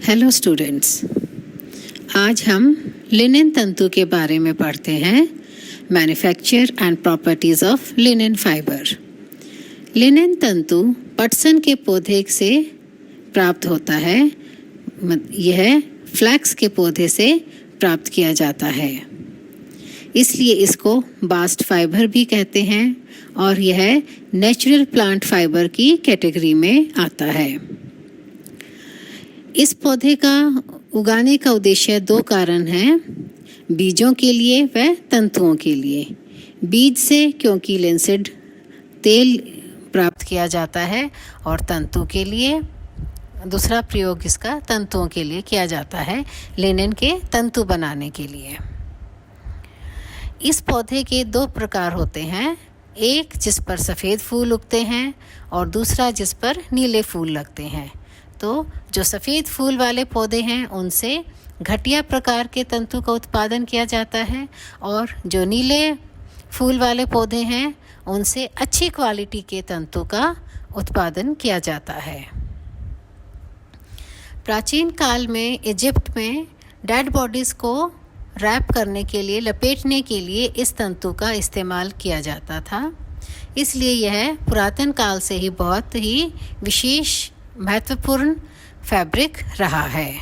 Hello students, आज हम linen तंतु के बारे में पढ़ते हैं। Manufacture and properties of linen fibre. Linen तंतु पटसन के पौधे से प्राप्त होता है। यह फ्लैक्स के पौधे से प्राप्त किया जाता है, इसलिए इसको बास्ट फाइबर भी कहते हैं और यह नेचुरल प्लांट फाइबर की कैटेगरी में आता है। इस पौधे का उगाने का उद्देश्य दो कारण हैं, बीजों के लिए व तंतुओं के लिए। बीज से क्योंकि लिनसीड तेल प्राप्त किया जाता है और तंतु के लिए दूसरा प्रयोग इसका तंतुओं के लिए किया जाता है, लिनेन के तंतु बनाने के लिए। इस पौधे के दो प्रकार होते हैं, एक जिस पर सफ़ेद फूल उगते हैं और दूसरा जिस पर नीले फूल लगते हैं। तो जो सफ़ेद फूल वाले पौधे हैं उनसे घटिया प्रकार के तंतु का उत्पादन किया जाता है और जो नीले फूल वाले पौधे हैं उनसे अच्छी क्वालिटी के तंतु का उत्पादन किया जाता है। प्राचीन काल में इजिप्ट में डेड बॉडीज़ को रैप करने के लिए, लपेटने के लिए इस तंतु का इस्तेमाल किया जाता था, इसलिए यह पुरातन काल से ही बहुत ही विशेष महत्वपूर्ण फैब्रिक रहा है।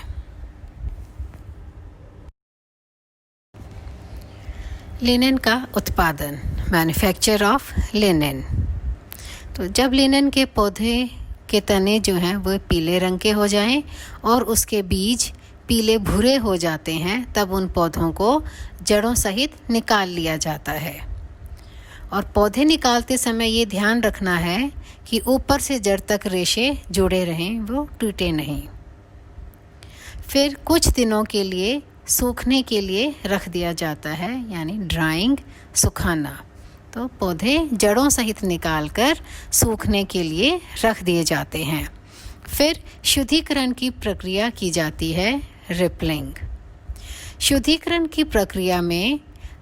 लिनेन का उत्पादन, मैन्युफैक्चर ऑफ लिनेन। तो जब लिनेन के पौधे के तने जो हैं वो पीले रंग के हो जाएं और उसके बीज पीले भूरे हो जाते हैं, तब उन पौधों को जड़ों सहित निकाल लिया जाता है। और पौधे निकालते समय ये ध्यान रखना है कि ऊपर से जड़ तक रेशे जुड़े रहें, वो टूटे नहीं। फिर कुछ दिनों के लिए सूखने के लिए रख दिया जाता है, यानी ड्राइंग, सुखाना। तो पौधे जड़ों सहित निकालकर सूखने के लिए रख दिए जाते हैं। फिर शुद्धिकरण की प्रक्रिया की जाती है, रिपलिंग। शुद्धिकरण की प्रक्रिया में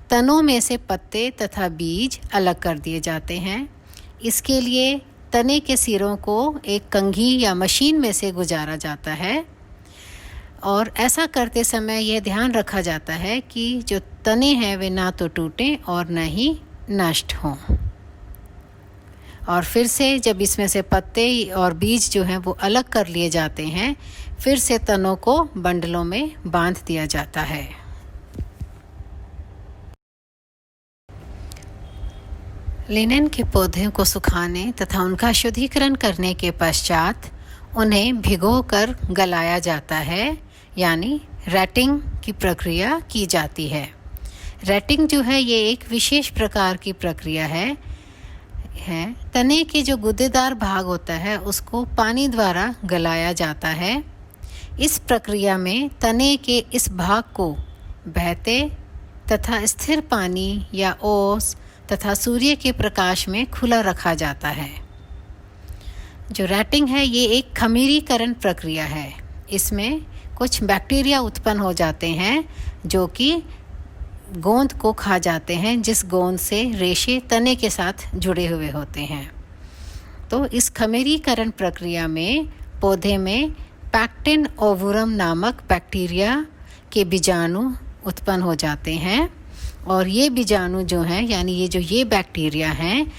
तनों में से पत्ते तथा बीज अलग कर दिए जाते हैं। इसके लिए तने के सिरों को एक कंघी या मशीन में से गुजारा जाता है और ऐसा करते समय यह ध्यान रखा जाता है कि जो तने हैं वे ना तो टूटें और न ही नष्ट हों। और फिर से जब इसमें से पत्ते और बीज जो हैं वो अलग कर लिए जाते हैं, फिर से तनों को बंडलों में बांध दिया जाता है। लिनेन के पौधों को सुखाने तथा उनका शुद्धिकरण करने के पश्चात उन्हें भिगोकर गलाया जाता है, यानी रैटिंग की प्रक्रिया की जाती है। रैटिंग जो है ये एक विशेष प्रकार की प्रक्रिया है। तने के जो गुद्देदार भाग होता है उसको पानी द्वारा गलाया जाता है। इस प्रक्रिया में तने के इस भाग को बहते तथा स्थिर पानी या ओस तथा सूर्य के प्रकाश में खुला रखा जाता है। जो रैटिंग है ये एक खमीरीकरण प्रक्रिया है। इसमें कुछ बैक्टीरिया उत्पन्न हो जाते हैं जो कि गोंद को खा जाते हैं, जिस गोंद से रेशे तने के साथ जुड़े हुए होते हैं। तो इस खमीरीकरण प्रक्रिया में पौधे में पैक्टिन ओवुरम नामक बैक्टीरिया के बीजाणु उत्पन्न हो जाते हैं और ये बीजाणु जो हैं, यानी ये बैक्टीरिया हैं,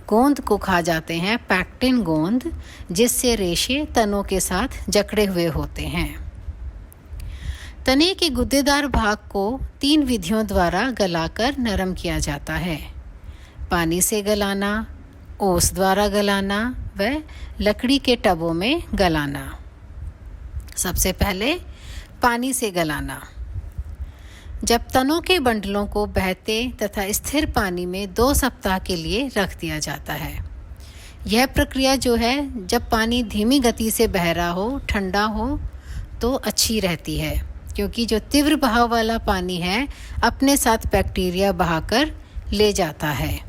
गोंद को खा जाते हैं, पैक्टिन गोंद, जिससे रेशे तनों के साथ जकड़े हुए होते हैं। तने के गुद्देदार भाग को 3 विधियों द्वारा गलाकर नरम किया जाता है, पानी से गलाना, ओस द्वारा गलाना व लकड़ी के टबों में गलाना। सबसे पहले पानी से गलाना। जब तनों के बंडलों को बहते तथा स्थिर पानी में 2 सप्ताह के लिए रख दिया जाता है। यह प्रक्रिया जो है, जब पानी धीमी गति से बह रहा हो, ठंडा हो, तो अच्छी रहती है, क्योंकि जो तीव्र बहाव वाला पानी है अपने साथ बैक्टीरिया बहाकर ले जाता है,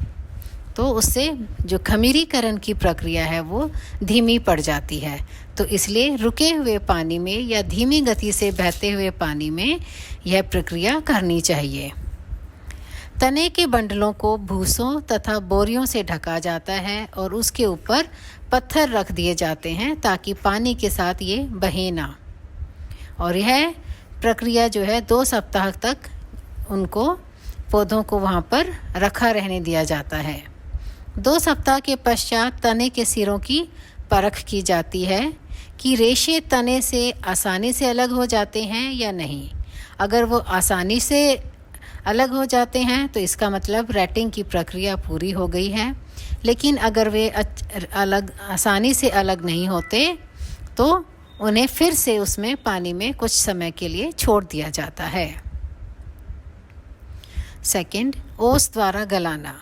तो उससे जो खमीरीकरण की प्रक्रिया है वो धीमी पड़ जाती है। तो इसलिए रुके हुए पानी में या धीमी गति से बहते हुए पानी में यह प्रक्रिया करनी चाहिए। तने के बंडलों को भूसों तथा बोरियों से ढका जाता है और उसके ऊपर पत्थर रख दिए जाते हैं ताकि पानी के साथ ये बहे ना। और यह प्रक्रिया जो है 2 सप्ताह तक उनको पौधों को वहाँ पर रखा रहने दिया जाता है। 2 सप्ताह के पश्चात तने के सिरों की परख की जाती है कि रेशे तने से आसानी से अलग हो जाते हैं या नहीं। अगर वो आसानी से अलग हो जाते हैं तो इसका मतलब रैटिंग की प्रक्रिया पूरी हो गई है। लेकिन अगर वे आसानी से अलग नहीं होते तो उन्हें फिर से उसमें पानी में कुछ समय के लिए छोड़ दिया जाता है। सेकंड, ओस द्वारा गलाना।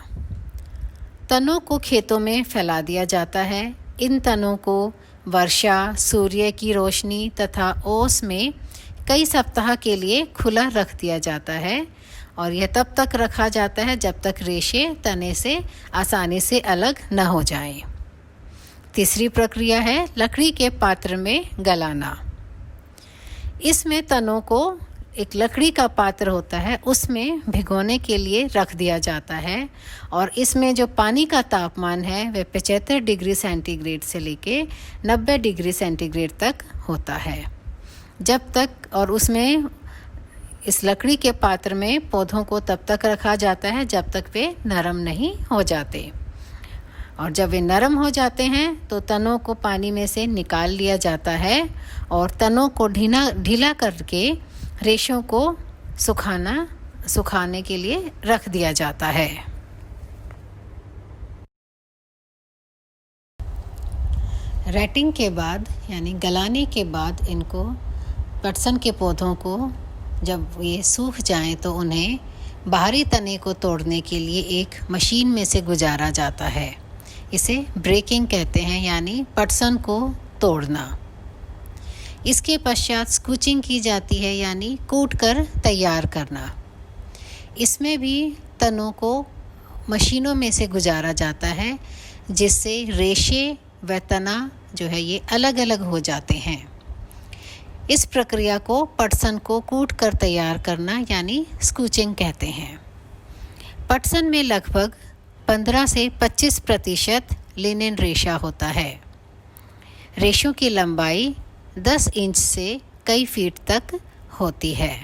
तनों को खेतों में फैला दिया जाता है। इन तनों को वर्षा, सूर्य की रोशनी तथा ओस में कई सप्ताह के लिए खुला रख दिया जाता है और यह तब तक रखा जाता है जब तक रेशे तने से आसानी से अलग न हो जाएं। तीसरी प्रक्रिया है लकड़ी के पात्र में गलाना। इसमें तनों को एक लकड़ी का पात्र होता है, उसमें भिगोने के लिए रख दिया जाता है और इसमें जो पानी का तापमान है वह 75 डिग्री सेंटीग्रेड से लेके 90 डिग्री सेंटीग्रेड तक होता है। जब तक और उसमें इस लकड़ी के पात्र में पौधों को तब तक रखा जाता है जब तक वे नरम नहीं हो जाते, और जब वे नरम हो जाते हैं तो तनों को पानी में से निकाल लिया जाता है और तनों को ढीला करके रेशों को सुखाने के लिए रख दिया जाता है। रैटिंग के बाद यानी गलाने के बाद इनको पटसन के पौधों को जब ये सूख जाएं तो उन्हें बाहरी तने को तोड़ने के लिए एक मशीन में से गुजारा जाता है। इसे ब्रेकिंग कहते हैं, यानी पटसन को तोड़ना। इसके पश्चात स्कूचिंग की जाती है, यानी कूट कर तैयार करना। इसमें भी तनों को मशीनों में से गुजारा जाता है जिससे रेशे व तना जो है ये अलग अलग हो जाते हैं। इस प्रक्रिया को पटसन को कूट कर तैयार करना यानी स्कूचिंग कहते हैं। पटसन में लगभग 15 से 25% लिनेन रेशा होता है। रेशों की लंबाई 10 इंच से कई फीट तक होती है।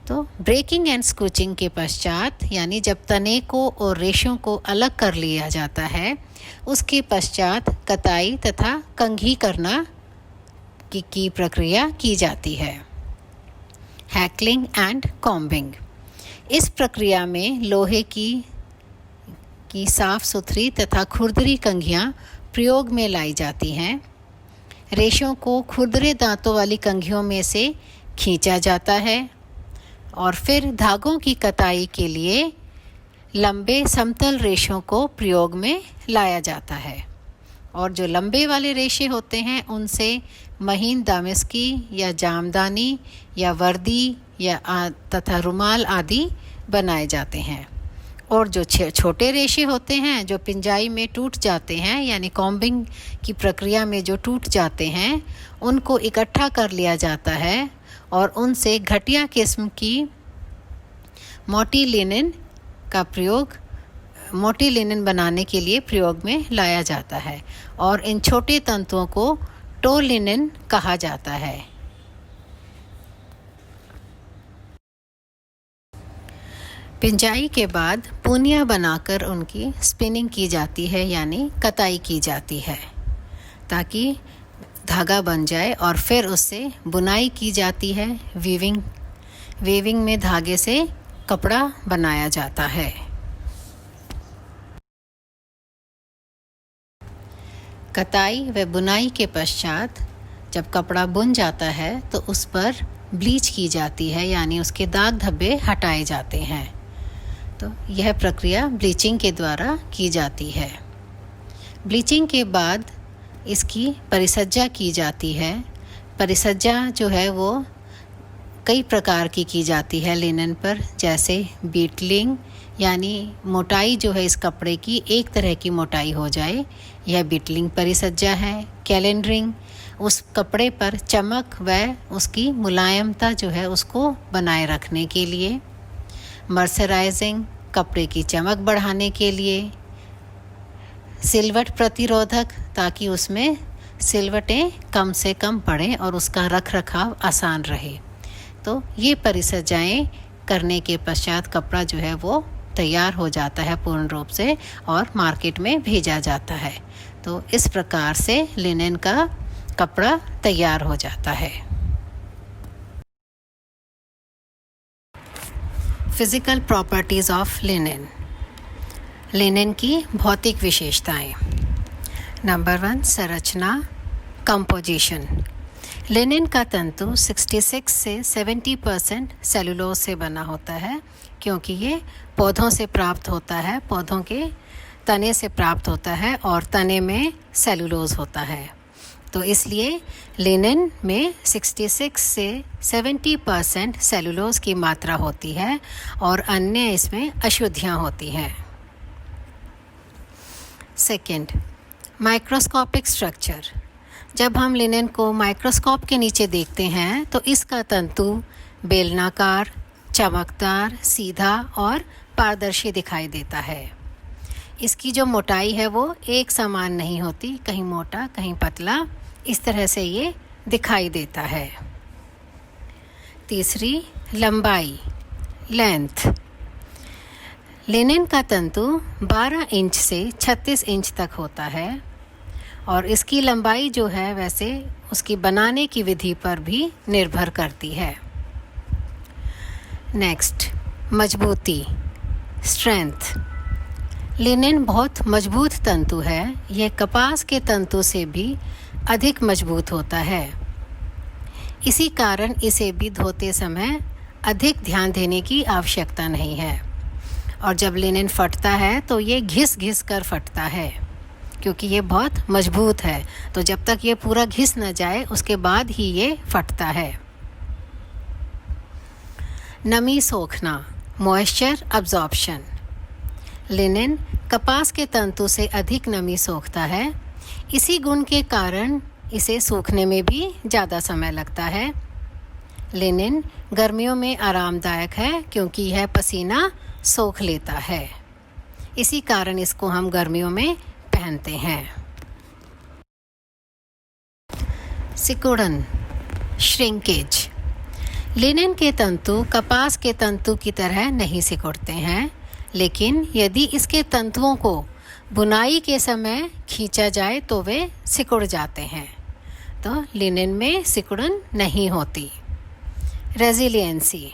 तो ब्रेकिंग एंड स्कूचिंग के पश्चात यानी जब तने को और रेशों को अलग कर लिया जाता है, उसके पश्चात कताई तथा कंघी करना की प्रक्रिया की जाती है। Heckling and combing. इस प्रक्रिया में लोहे की साफ सुथरी तथा खुरदरी कंघियाँ प्रयोग में लाई जाती हैं। रेशों को खुरदरे दांतों वाली कंघियों में से खींचा जाता है और फिर धागों की कताई के लिए लंबे समतल रेशों को प्रयोग में लाया जाता है। और जो लंबे वाले रेशे होते हैं उनसे महीन दामिस्की या जामदानी या वर्दी या तथा रुमाल आदि बनाए जाते हैं। और जो छोटे रेशे होते हैं जो पिंजाई में टूट जाते हैं यानी कॉम्बिंग की प्रक्रिया में जो टूट जाते हैं, उनको इकट्ठा कर लिया जाता है और उनसे घटिया किस्म की मोटी लिनन बनाने के लिए प्रयोग में लाया जाता है और इन छोटे तंतुओं को टो लिनन कहा जाता है। पिंजाई के बाद पूनियाँ बनाकर उनकी स्पिनिंग की जाती है यानी कताई की जाती है ताकि धागा बन जाए और फिर उससे बुनाई की जाती है। वीविंग में धागे से कपड़ा बनाया जाता है। कताई व बुनाई के पश्चात जब कपड़ा बुन जाता है तो उस पर ब्लीच की जाती है यानी उसके दाग धब्बे हटाए जाते हैं। तो यह प्रक्रिया ब्लीचिंग के द्वारा की जाती है। ब्लीचिंग के बाद इसकी परिसज्जा की जाती है। परिसज्जा जो है वो कई प्रकार की जाती है लिनन पर, जैसे बीटलिंग यानी मोटाई जो है इस कपड़े की एक तरह की मोटाई हो जाए, यह बीटलिंग परिसज्जा है। कैलेंडरिंग, उस कपड़े पर चमक व उसकी मुलायमता जो है उसको बनाए रखने के लिए। मर्सराइजिंग, कपड़े की चमक बढ़ाने के लिए। सिलवट प्रतिरोधक, ताकि उसमें सिलवटें कम से कम पड़ें और उसका रख रखाव आसान रहे। तो ये परिचर्याएँ करने के पश्चात कपड़ा जो है वो तैयार हो जाता है पूर्ण रूप से और मार्केट में भेजा जाता है। तो इस प्रकार से लिनेन का कपड़ा तैयार हो जाता है। Physical properties of linen. Linen की भौतिक विशेषताएं। नंबर 1, संरचना, कंपोजिशन। लिनेन का तंतु 66 से 70% सेलुलोज से बना होता है, क्योंकि ये पौधों से प्राप्त होता है, पौधों के तने से प्राप्त होता है और तने में सेलुलोज होता है। तो इसलिए लिनेन में 66 से 70% सेलुलोज की मात्रा होती है और अन्य इसमें अशुद्धियाँ होती हैं। Second, microscopic structure. जब हम लिनेन को माइक्रोस्कोप के नीचे देखते हैं तो इसका तंतु बेलनाकार, चमकदार, सीधा और पारदर्शी दिखाई देता है। इसकी जो मोटाई है वो एक समान नहीं होती, कहीं मोटा कहीं पतला, इस तरह से ये दिखाई देता है। तीसरी, लंबाई, लेंथ। लिनेन का तंतु 12 इंच से 36 इंच तक होता है और इसकी लंबाई जो है वैसे उसकी बनाने की विधि पर भी निर्भर करती है। नेक्स्ट, मजबूती, स्ट्रेंथ। लिनेन बहुत मजबूत तंतु है। यह कपास के तंतु से भी अधिक मजबूत होता है। इसी कारण इसे भी धोते समय अधिक ध्यान देने की आवश्यकता नहीं है और जब लिनेन फटता है तो ये घिस घिस कर फटता है, क्योंकि ये बहुत मजबूत है। तो जब तक ये पूरा घिस न जाए उसके बाद ही ये फटता है। नमी सोखना, मॉइस्चर अब्जॉर्प्शन। लिनेन कपास के तंतु से अधिक नमी सोखता है। इसी गुण के कारण इसे सूखने में भी ज़्यादा समय लगता है। लिनेन गर्मियों में आरामदायक है क्योंकि यह पसीना सोख लेता है। इसी कारण इसको हम गर्मियों में पहनते हैं। सिकुड़न, श्रिंकेज। लिनेन के तंतु कपास के तंतु की तरह नहीं सिकुड़ते हैं, लेकिन यदि इसके तंतुओं को बुनाई के समय खींचा जाए तो वे सिकुड़ जाते हैं। तो लिनेन में सिकुड़न नहीं होती। रेजिलियंसी।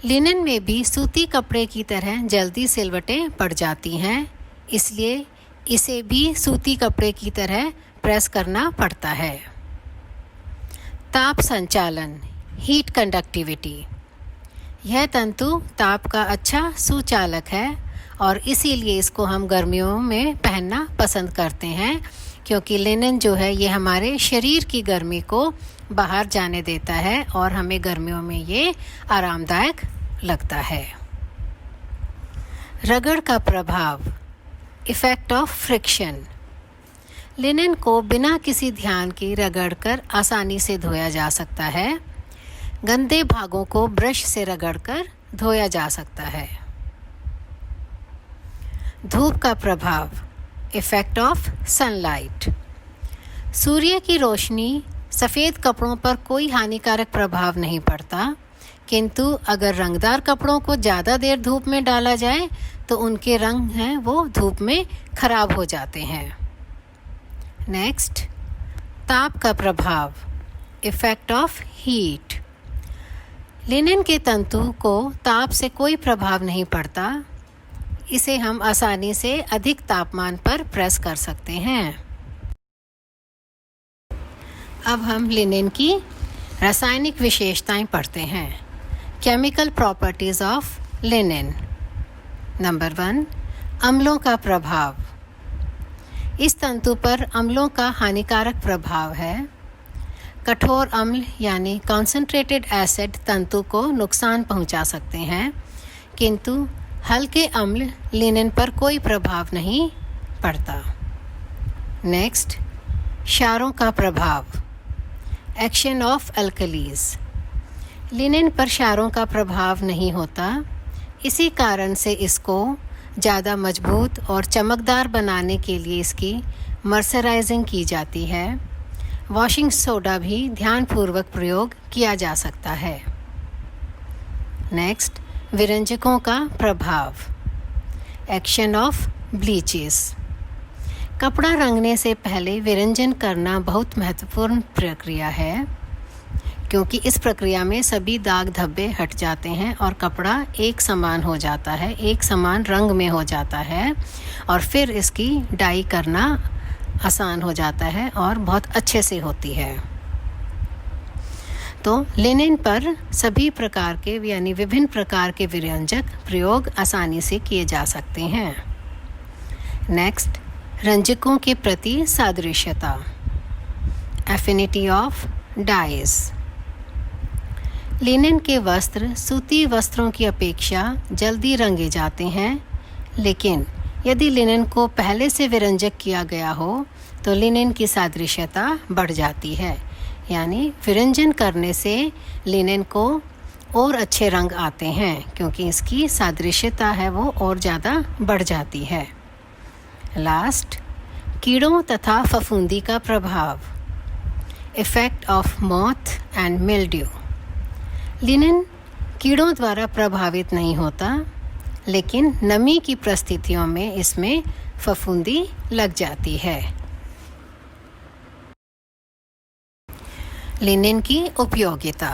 लिनेन में भी सूती कपड़े की तरह जल्दी सिलवटें पड़ जाती हैं, इसलिए इसे भी सूती कपड़े की तरह प्रेस करना पड़ता है। ताप संचालन, हीट कंडक्टिविटी। यह तंतु ताप का अच्छा सुचालक है और इसीलिए इसको हम गर्मियों में पहनना पसंद करते हैं, क्योंकि लिनेन जो है ये हमारे शरीर की गर्मी को बाहर जाने देता है और हमें गर्मियों में ये आरामदायक लगता है। रगड़ का प्रभाव, इफ़ेक्ट ऑफ फ्रिक्शन। लिनेन को बिना किसी ध्यान के रगड़कर आसानी से धोया जा सकता है। गंदे भागों को ब्रश से रगड़कर धोया जा सकता है। धूप का प्रभाव, इफ़ेक्ट ऑफ सनलाइट। सूर्य की रोशनी सफ़ेद कपड़ों पर कोई हानिकारक प्रभाव नहीं पड़ता, किंतु अगर रंगदार कपड़ों को ज़्यादा देर धूप में डाला जाए तो उनके रंग हैं वो धूप में खराब हो जाते हैं। नेक्स्ट, ताप का प्रभाव, इफ़ेक्ट ऑफ हीट। लिनेन के तंतु को ताप से कोई प्रभाव नहीं पड़ता। इसे हम आसानी से अधिक तापमान पर प्रेस कर सकते हैं। अब हम लिनेन की रासायनिक विशेषताएं पढ़ते हैं। Chemical properties of linen. Number 1, अम्लों का प्रभाव। इस तंतु पर अम्लों का हानिकारक प्रभाव है। कठोर अम्ल यानी कॉन्सेंट्रेटेड एसिड तंतु को नुकसान पहुंचा सकते हैं, किंतु हल्के अम्ल लिनेन पर कोई प्रभाव नहीं पड़ता। नेक्स्ट, क्षारों का प्रभाव, एक्शन ऑफ अल्कलीज। लिनेन पर क्षारों का प्रभाव नहीं होता। इसी कारण से इसको ज़्यादा मजबूत और चमकदार बनाने के लिए इसकी मर्सराइजिंग की जाती है। वॉशिंग सोडा भी ध्यानपूर्वक प्रयोग किया जा सकता है। नेक्स्ट, विरंजकों का प्रभाव। Action of bleaches. कपड़ा रंगने से पहले विरंजन करना बहुत महत्वपूर्ण प्रक्रिया है, क्योंकि इस प्रक्रिया में सभी दाग धब्बे हट जाते हैं और कपड़ा एक समान हो जाता है, एक समान रंग में हो जाता है, और फिर इसकी डाई करना आसान हो जाता है और बहुत अच्छे से होती है। तो लिनेन पर सभी प्रकार के यानी विभिन्न प्रकार के विरंजक प्रयोग आसानी से किए जा सकते हैं। नेक्स्ट, रंजकों के प्रति सादृश्यता। Affinity of dyes. लिनेन के वस्त्र सूती वस्त्रों की अपेक्षा जल्दी रंगे जाते हैं, लेकिन यदि लिनेन को पहले से विरंजक किया गया हो तो लिनेन की सादृश्यता बढ़ जाती है, यानी विरंजन करने से लिनेन को और अच्छे रंग आते हैं, क्योंकि इसकी सादृश्यता है वो और ज़्यादा बढ़ जाती है। लास्ट, कीड़ों तथा फफूंदी का प्रभाव। Effect of moth and mildew. Linen कीड़ों द्वारा प्रभावित नहीं होता, लेकिन नमी की परिस्थितियों में इसमें फफूंदी लग जाती है। लिनेन की उपयोगिता।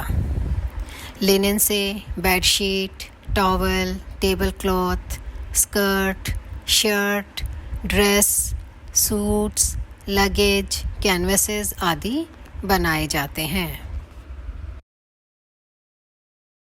लिनेन से bedsheet, towel, table cloth, skirt, shirt, dress, suits, luggage, canvases आदि बनाए जाते हैं।